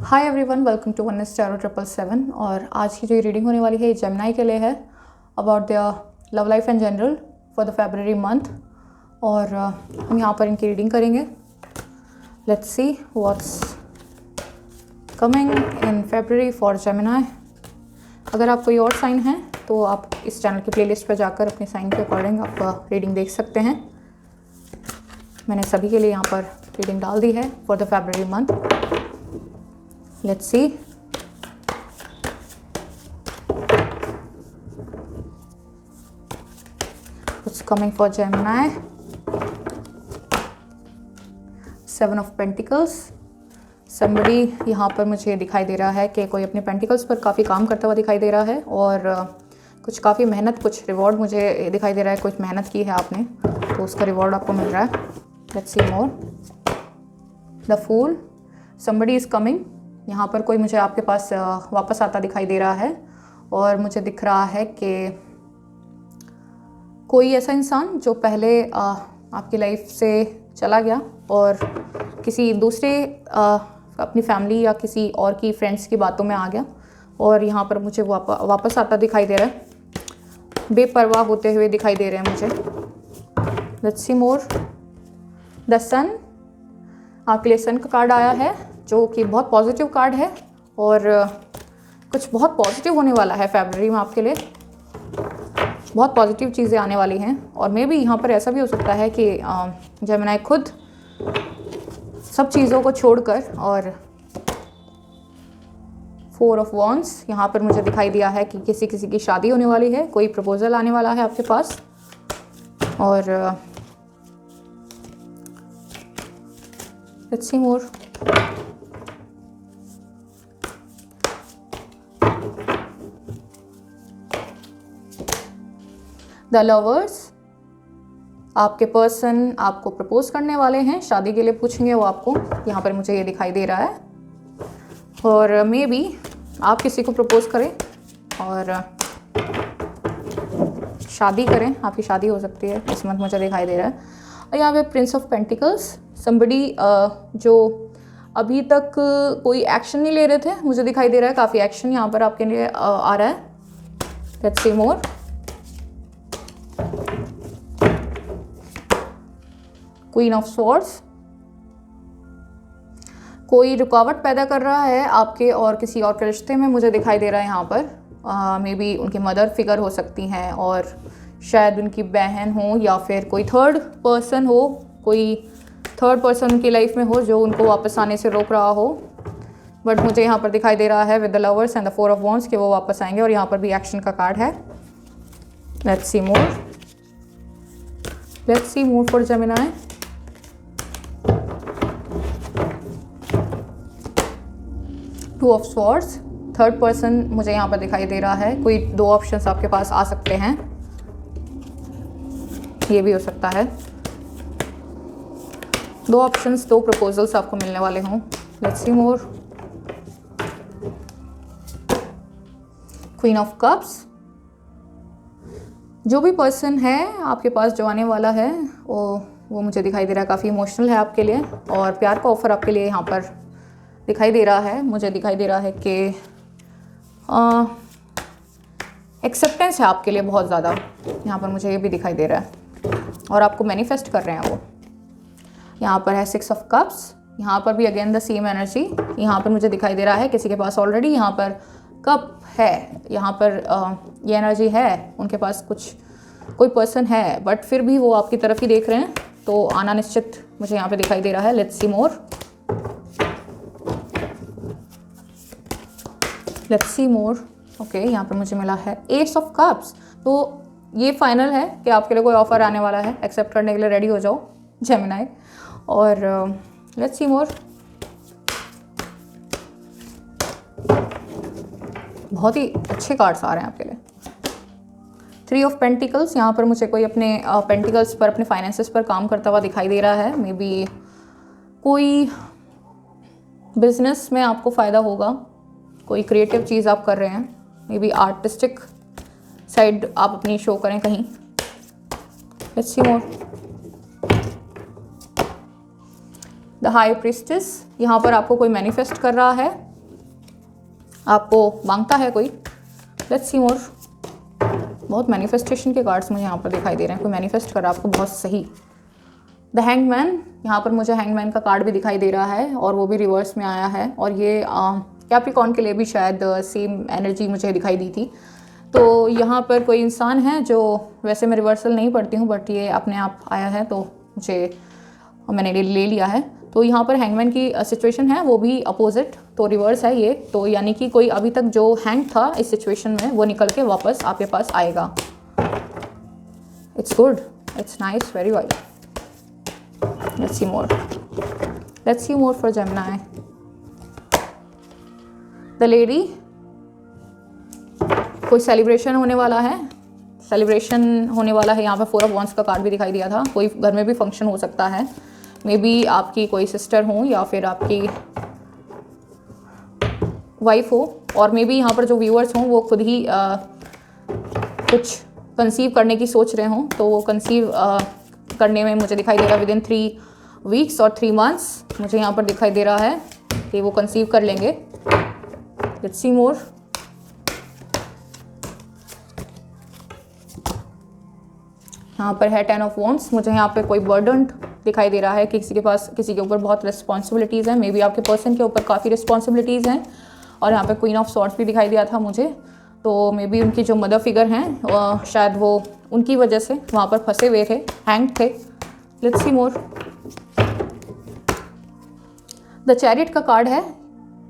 Hi everyone, welcome to one स्टारो 777। और आज की जो रीडिंग होने वाली है ये जेमिनी के लिए है about the love life in general for the February month. और हम यहाँ पर इनकी रीडिंग करेंगे। Let's see what's coming in February for Gemini. अगर आप कोई और साइन है तो आप इस चैनल की प्लेलिस्ट पर जाकर अपने साइन के अकॉर्डिंग आप रीडिंग देख सकते हैं। मैंने सभी के लिए यहाँ पर रीडिंग डाल दी है for the February month. Let's see. What's coming for Gemini? Seven of Pentacles. Somebody यहाँ पर मुझे दिखाई दे रहा है कि कोई अपने पेंटिकल्स पर काफ़ी काम करता हुआ दिखाई दे रहा है और कुछ काफ़ी मेहनत, कुछ रिवॉर्ड मुझे दिखाई दे रहा है। कुछ मेहनत की है आपने तो उसका रिवॉर्ड आपको मिल रहा है। Let's see more. The Fool. Somebody is coming. यहाँ पर कोई मुझे आपके पास वापस आता दिखाई दे रहा है और मुझे दिख रहा है कि कोई ऐसा इंसान जो पहले आपकी लाइफ से चला गया और किसी दूसरे अपनी फैमिली या किसी और की फ्रेंड्स की बातों में आ गया और यहाँ पर मुझे वापस आता दिखाई दे रहा है। बेपरवाह होते हुए दिखाई दे रहे हैं मुझे। Let's see more. द सन। आपके लिए सन का कार्ड आया है जो कि बहुत पॉजिटिव कार्ड है और कुछ बहुत पॉजिटिव होने वाला है फरवरी में आपके लिए। बहुत पॉजिटिव चीज़ें आने वाली हैं और मे भी यहाँ पर ऐसा भी हो सकता है कि जेमिनी खुद सब चीज़ों को छोड़कर और 4 ऑफ वॉन्ड्स यहाँ पर मुझे दिखाई दिया है कि किसी की शादी होने वाली है। कोई प्रपोजल आने वाला है आपके पास और let's see more. The lovers. आपके पर्सन आपको प्रपोज करने वाले हैं, शादी के लिए पूछेंगे वो आपको। यहाँ पर मुझे ये दिखाई दे रहा है और मे बी आप किसी को प्रपोज करें और शादी करें। आपकी शादी हो सकती है इस मंथ, मुझे दिखाई दे रहा है। और यहाँ पे प्रिंस ऑफ पेंटिकल्स। समबडी जो अभी तक कोई एक्शन नहीं ले रहे थे, मुझे दिखाई दे रहा है काफ़ी एक्शन यहाँ पर आपके लिए आ रहा है। Let's see more. Queen of swords. कोई रुकावट पैदा कर रहा है आपके और किसी और के रिश्ते में, मुझे दिखाई दे रहा है यहाँ पर। मे बी उनकी मदर फिगर हो सकती हैं और शायद उनकी बहन हो या फिर कोई थर्ड पर्सन हो। कोई थर्ड पर्सन उनकी लाइफ में हो जो उनको वापस आने से रोक रहा हो। बट मुझे यहाँ पर दिखाई दे रहा है with the lovers and the 4 of wands कि वो वापस आएंगे और यहाँ पर भी एक्शन का कार्ड है। Let's see more. Let's see more for Gemini. Two of swords. Third person मुझे यहाँ पर दिखाई दे रहा है। कोई 2 ऑप्शंस आपके पास आ सकते हैं, ये भी हो सकता है 2 ऑप्शंस, 2 प्रपोजल्स आपको मिलने वाले हों। Let's see more. Queen of cups. जो भी पर्सन है आपके पास जो आने वाला है वो मुझे दिखाई दे रहा है काफ़ी इमोशनल है आपके लिए और प्यार का ऑफर आपके लिए यहाँ पर दिखाई दे रहा है। मुझे दिखाई दे रहा है कि एक्सेप्टेंस है आपके लिए बहुत ज़्यादा। यहाँ पर मुझे ये भी दिखाई दे रहा है और आपको मैनिफेस्ट कर रहे हैं वो। यहाँ पर है 6 ऑफ कप्स। यहाँ पर भी अगेन द सेम एनर्जी। यहाँ पर मुझे दिखाई दे रहा है किसी के पास ऑलरेडी यहाँ पर कप है। यहाँ पर ये एनर्जी है, उनके पास कोई पर्सन है बट फिर भी वो आपकी तरफ ही देख रहे हैं, तो आना निश्चित मुझे यहाँ पे दिखाई दे रहा है। Let's see more. Let's see more. Okay, यहाँ पर मुझे मिला है एस ऑफ कप्स। तो ये फाइनल है कि आपके लिए कोई ऑफर आने वाला है। एक्सेप्ट करने के लिए रेडी हो जाओ जेमिनी। और लेट्स सी मोर। बहुत ही अच्छे कार्ड्स आ रहे हैं आपके लिए। 3 ऑफ पेंटिकल्स। यहाँ पर मुझे कोई अपने पेंटिकल्स पर, अपने फाइनेंसेस पर काम करता हुआ दिखाई दे रहा है। मे बी कोई बिजनेस में आपको फ़ायदा होगा, कोई क्रिएटिव चीज़ आप कर रहे हैं, मे बी आर्टिस्टिक साइड आप अपनी शो करें कहीं। Let's see more. The high priestess. यहाँ पर आपको कोई मैनिफेस्ट कर रहा है आपको मांगता है कोई। लेट्स सी मोर। बहुत मैनिफेस्टेशन के कार्ड्स मुझे यहाँ पर दिखाई दे रहे हैं, कोई मैनिफेस्ट कर रहा है आपको बहुत सही। द हैंगमैन, यहाँ पर मुझे हैंगमैन का कार्ड भी दिखाई दे रहा है और वो भी रिवर्स में आया है, और ये कैप्रिकॉर्न के लिए भी शायद सेम एनर्जी मुझे दिखाई दी थी। तो यहाँ पर कोई इंसान है जो, वैसे मैं रिवर्सल नहीं पढ़ती हूँ बट ये अपने आप आया है तो मैंने ले लिया है। तो यहाँ पर हैंगमैन की सिचुएशन है, वो भी अपोजिट, तो रिवर्स है ये। तो यानी कि कोई अभी तक जो हैंग था इस सिचुएशन में वो निकल के वापस आपके पास आएगा। It's good, it's nice, very wide. Let's see more, let's see more for Gemini. The lady, कोई सेलिब्रेशन होने वाला है, सेलिब्रेशन होने वाला है। यहाँ पे 4 ऑफ वॉन्ड्स का कार्ड भी दिखाई दिया था। कोई घर में भी फंक्शन हो सकता है, मे बी आपकी कोई सिस्टर हो या फिर आपकी वाइफ हो, और मे बी यहाँ पर जो व्यूअर्स हों वो खुद ही कुछ कंसीव करने की सोच रहे हों, तो वो कंसीव करने में मुझे दिखाई दे रहा है विदिन 3 वीक्स और 3 मंथ्स। मुझे यहाँ पर दिखाई दे रहा है कि वो कंसीव कर लेंगे। Let's see more. यहाँ पर है 10 ऑफ वॉन्ड्स। मुझे यहाँ पे कोई बर्डन दिखाई दे रहा है कि किसी के पास, किसी के ऊपर बहुत रिस्पॉन्सिबिलिटीज़ हैं, मे बी आपके पर्सन के ऊपर काफ़ी रिस्पॉन्सिबिलिटीज़ हैं। और यहाँ पे क्वीन ऑफ स्वॉर्ड्स भी दिखाई दिया था मुझे, तो मे बी उनकी जो मदर फिगर हैं शायद वो उनकी वजह से वहाँ पर फंसे हुए थे, हैंग थे। Let's see more. The chariot का कार्ड है,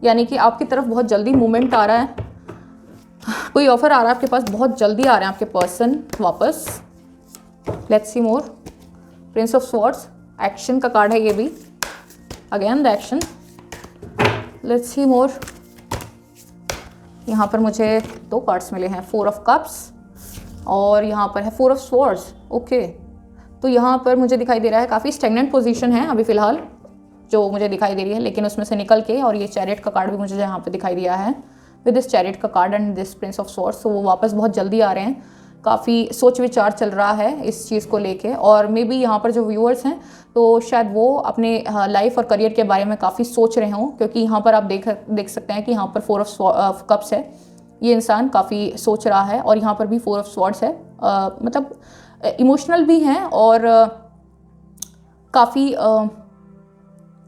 यानी कि आपकी तरफ बहुत जल्दी मूवमेंट आ रहा है, कोई ऑफर आ रहा है आपके पास, बहुत जल्दी आ रहे हैं आपके पर्सन वापस। Let's see more. Prince of swords, action का कार्ड है ये भी, again the action. Let's see more. यहाँ पर मुझे 2 कार्ड्स मिले हैं, 4 ऑफ कप्स और यहाँ पर है 4 ऑफ स्वॉर्ड्स। ओके, तो यहाँ पर मुझे दिखाई दे रहा है काफ़ी स्टेगनेंट पोजीशन है अभी फ़िलहाल जो मुझे दिखाई दे रही है, लेकिन उसमें से निकल के, और ये चैरियट का कार्ड भी मुझे यहाँ पे दिखाई दिया है विद दिस चैरियट का card and this Prince of swords, तो वो वापस बहुत जल्दी आ रहे हैं। काफ़ी सोच विचार चल रहा है इस चीज़ को लेके, और मे बी यहाँ पर जो व्यूअर्स हैं तो शायद वो अपने लाइफ और करियर के बारे में काफ़ी सोच रहे हों, क्योंकि यहाँ पर आप देख सकते हैं कि यहाँ पर 4 ऑफ कप्स है, ये इंसान काफ़ी सोच रहा है, और यहाँ पर भी 4 ऑफ स्वॉर्ड्स है। मतलब इमोशनल भी हैं और काफ़ी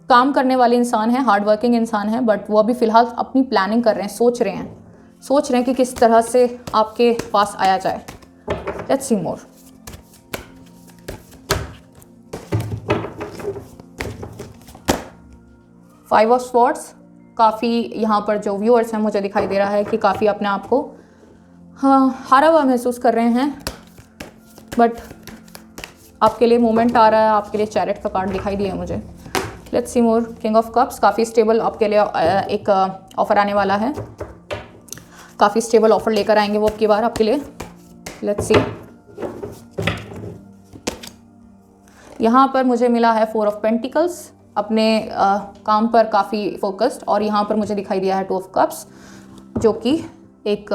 काम करने वाले इंसान हैं, हार्ड वर्किंग इंसान हैं, बट वो अभी फ़िलहाल अपनी प्लानिंग कर रहे हैं, सोच रहे हैं कि किस तरह से आपके पास आया जाए। Let's see more. Five of swords, काफ़ी यहाँ पर जो व्यूअर्स हैं मुझे दिखाई दे रहा है कि काफ़ी अपने आप को हारा हुआ महसूस कर रहे हैं, बट आपके लिए मोमेंट आ रहा है, आपके लिए चैरियट का कार्ड दिखाई दिया मुझे। Let's see more. King of cups, काफ़ी स्टेबल आपके लिए एक ऑफर आने वाला है, काफ़ी स्टेबल ऑफर लेकर आएंगे वो अब की बार आपके लिए। Let's see. यहाँ पर मुझे मिला है 4 ऑफ पेंटिकल्स, अपने काम पर काफ़ी फोकस्ड, और यहाँ पर मुझे दिखाई दिया है 2 ऑफ कप्स, जो कि एक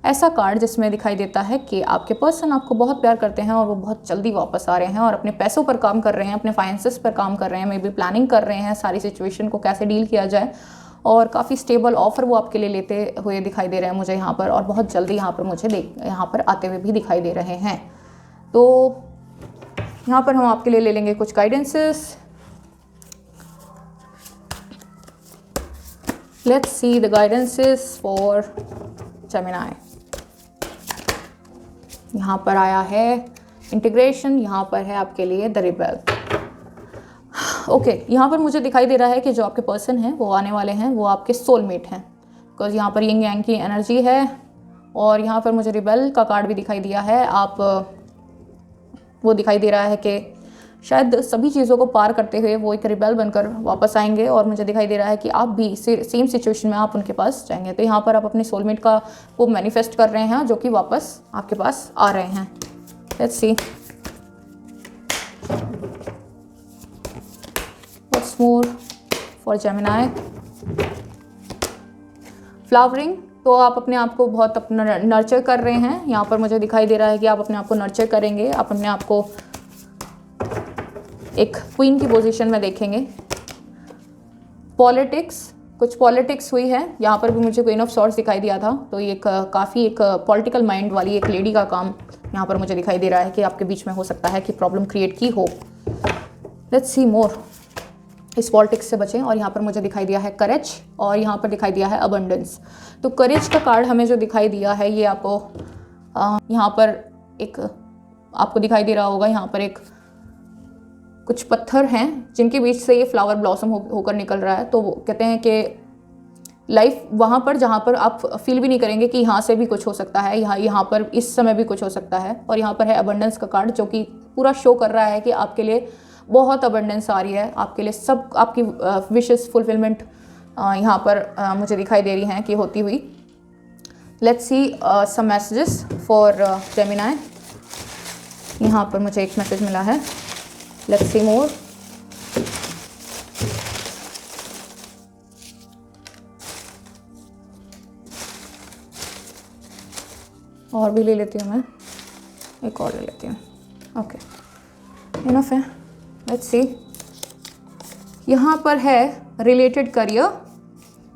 ऐसा कार्ड जिसमें दिखाई देता है कि आपके पर्सन आपको बहुत प्यार करते हैं और वो बहुत जल्दी वापस आ रहे हैं और अपने पैसों पर काम कर रहे हैं, अपने फाइनेंसेस पर काम कर रहे हैं, मे बी प्लानिंग कर रहे हैं सारी सिचुएशन को कैसे डील किया जाए, और काफ़ी स्टेबल ऑफर वो आपके लिए लेते हुए दिखाई दे रहे हैं मुझे यहाँ पर, और बहुत जल्दी यहाँ पर मुझे यहाँ पर आते हुए भी दिखाई दे रहे हैं। तो यहाँ पर हम आपके लिए ले लेंगे कुछ guidances. Let's see the guidances for Gemini. यहाँ पर आया है इंटीग्रेशन, यहाँ पर है आपके लिए द रिबेल। ओके, यहाँ पर मुझे दिखाई दे रहा है कि जो आपके पर्सन हैं वो आने वाले हैं, वो आपके सोलमेट हैं, बिकॉज यहाँ पर यिंग यांग की एनर्जी है, और यहाँ पर मुझे रिबेल का कार्ड भी दिखाई दिया है। आप वो दिखाई दे रहा है कि शायद सभी चीज़ों को पार करते हुए वो एक रिबेल बनकर वापस आएंगे, और मुझे दिखाई दे रहा है कि आप भी सेम सिचुएशन में आप उनके पास जाएंगे। तो यहाँ पर आप अपने सोलमेट का वो मैनिफेस्ट कर रहे हैं जो कि वापस आपके पास आ रहे हैं। Let's see what's more for Gemini. Flowering, तो आप अपने आप को बहुत अपना नर्चर कर रहे हैं। यहाँ पर मुझे दिखाई दे रहा है कि आप अपने आप को नर्चर करेंगे, आप अपने आप को एक क्वीन की पोजीशन में देखेंगे। पॉलिटिक्स, कुछ पॉलिटिक्स हुई है। यहाँ पर भी मुझे क्वीन ऑफ सॉर्ड्स दिखाई दिया था, तो ये काफ़ी एक पॉलिटिकल माइंड वाली एक लेडी का काम यहाँ पर मुझे दिखाई दे रहा है कि आपके बीच में हो सकता है कि प्रॉब्लम क्रिएट की हो। लेट्स सी मोर, इस पॉलिटिक्स से बचें। और यहाँ पर मुझे दिखाई दिया है करेज और यहाँ पर दिखाई दिया है अबंडेंस। तो करेज का कार्ड हमें जो दिखाई दिया है ये आपको यहाँ पर एक आपको दिखाई दे रहा होगा, यहाँ पर एक कुछ पत्थर हैं जिनके बीच से ये फ्लावर ब्लॉसम होकर निकल रहा है। तो वो कहते हैं कि लाइफ वहाँ पर जहाँ पर आप फील भी नहीं करेंगे कि यहाँ से भी कुछ हो सकता है, यहाँ पर इस समय भी कुछ हो सकता है। और यहाँ पर है अबंडेंस का कार्ड जो कि पूरा शो कर रहा है कि आपके लिए बहुत अबंडेंस आ रही है, आपके लिए सब आपकी विशेस फुलफिलमेंट यहाँ पर मुझे दिखाई दे रही हैं कि होती हुई। Let's see some messages for Gemini. यहाँ पर मुझे एक मैसेज मिला है, लेट्स सी मोर। और भी ले लेती हूँ मैं, एक और ले लेती हूँ। ओके, इनफ है। लेट्स सी, यहाँ पर है रिलेटेड करियर।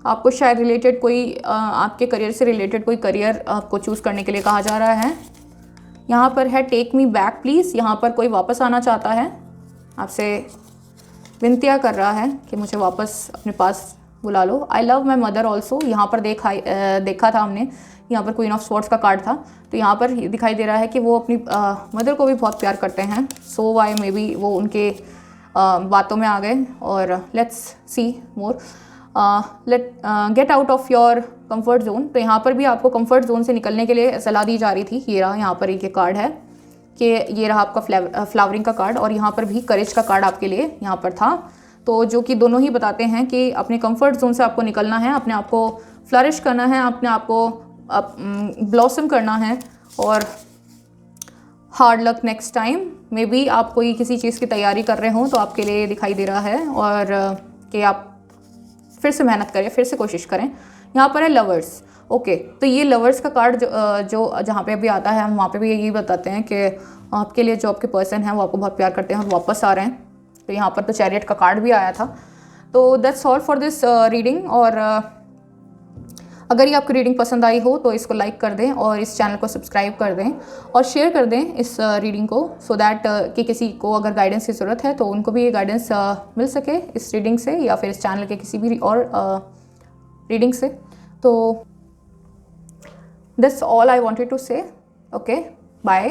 आपको शायद रिलेटेड कोई आपके करियर से रिलेटेड कोई करियर आपको चूज़ करने के लिए कहा जा रहा है। यहाँ पर है टेक मी बैक प्लीज़। यहाँ पर कोई वापस आना चाहता है, आपसे विनतियाँ कर रहा है कि मुझे वापस अपने पास बुला लो। I love my mother also. यहाँ पर देखा था हमने, यहाँ पर क्वीन ऑफ स्वॉर्ड्स का कार्ड था, तो यहाँ पर दिखाई दे रहा है कि वो अपनी मदर को भी बहुत प्यार करते हैं। सो वाई मे बी वो उनके बातों में आ गए। और let's see more, get out of your comfort zone. तो यहाँ पर भी आपको कंफर्ट जोन से निकलने के लिए सलाह दी जा रही थी। ये रहा, यहाँ पर एक कार्ड है कि ये रहा आपका फ्लावरिंग का कार्ड, और यहाँ पर भी करेज का कार्ड आपके लिए यहाँ पर था। तो जो कि दोनों ही बताते हैं कि अपने कंफर्ट जोन से आपको निकलना है, अपने आप को फ्लरिश करना है, अपने आप को ब्लॉसम करना है। और hard luck next time. May be आप कोई किसी चीज़ की तैयारी कर रहे हो तो आपके लिए दिखाई दे रहा है, और कि आप फिर से मेहनत करें, फिर से कोशिश करें। यहाँ पर है लवर्स। ओके, तो ये लवर्स का कार्ड जो जहाँ पे भी आता है हम वहाँ पे भी यही बताते हैं कि आपके लिए जो आपके पर्सन हैं वो आपको बहुत प्यार करते हैं और वापस आ रहे हैं। तो यहाँ पर तो चैरियट का कार्ड भी आया था। तो that's all for this reading. और अगर ये आपकी रीडिंग पसंद आई हो तो इसको लाइक कर दें और इस चैनल को सब्सक्राइब कर दें और शेयर कर दें इस रीडिंग को, सो दैट कि किसी को अगर गाइडेंस की ज़रूरत है तो उनको भी ये गाइडेंस मिल सके इस रीडिंग से या फिर इस चैनल के किसी भी और रीडिंग से। तो that's all I wanted to say. Okay, bye.